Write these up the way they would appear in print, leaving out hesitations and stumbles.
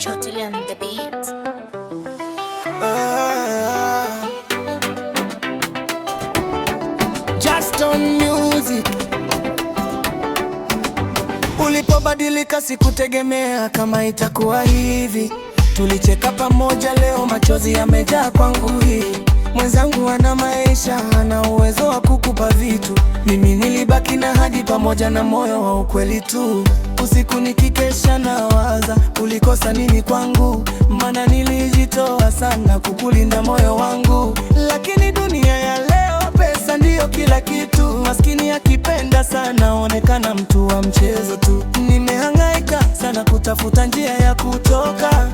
Chotili on the beat. Just on music. Ulipobadilika sikutegemea kama itakuwa hivi. Tulicheka pamoja, leo machozi yamejaa kwangu hii. Mwenzangu ana maisha, ana uwezo wa kukupa vitu. Mimi nilibaki na hadi pamoja na moyo wa ukweli tu. Usiku nikikesha na waza, ulikosa nini kwangu? Maana nilijitoa sana kukulinda moyo wangu. Lakini dunia ya leo, pesa ndiyo kila kitu. Maskini akipenda sana, onekana mtu wa mchezo tu. Nimehangaika sana kutafuta njia ya kutoka,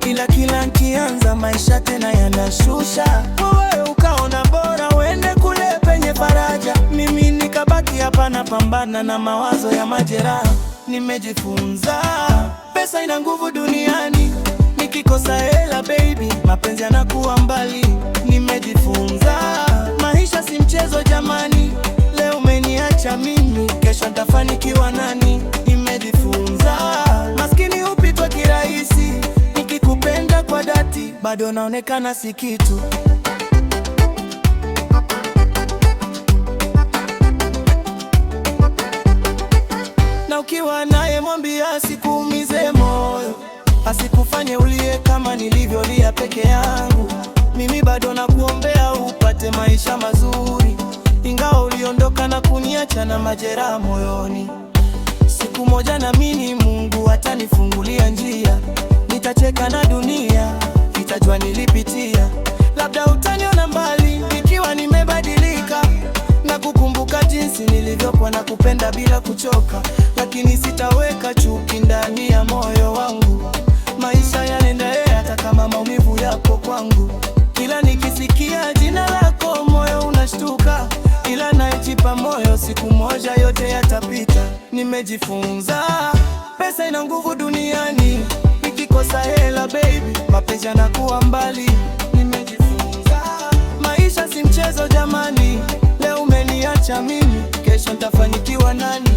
ila kila nikianza maisha tena yanashusha. Wewe ukaona bora uende kule penye faraja, mimi nikabaki hapa napambana na mawazo ya majeraha. Nimejifunza pesa ina nguvu duniani, nikikosa hela baby, mapenzi yanakuwa mbali. Nimejifunza maisha si mchezo jamani, leo umeniacha mimi, kesho nitafanikiwa nani? Nimejifunza maskini hupitwa kirahisi, nikikupenda kwa dhati bado naonekana si kitu. Na ukiwa naye mwambie asikuumize moyo, asikufanye ulie kama nilivyolia peke yangu. Mimi bado nakuombea upate maisha mazuri, ingawa uliondoka na kuniacha na majeraha moyoni. Siku moja naamini Mungu atanifungulia njia, nitacheka na dunia itajua nilipitia. Labda utaniona mbali ikiwa nimebadilika, na kukumbuka jinsi nilivyokuwa na kupenda bila kuchoka. Lakini sitaweka chuki ndani ya moyo wangu, maisha yanaendelea hata kama maumivu yapo kwangu. Kila nikisikia jina lako moyo unashtuka, ila najipa moyo siku moja yote yatapita. Nimejifunza pesa ina nguvu duniani, nikikosa hela baby, mapenzi yanakuwa mbali. Nimejifunza maisha si mchezo jamani, leo umeniacha mimi, kesho nitafanikiwa nani?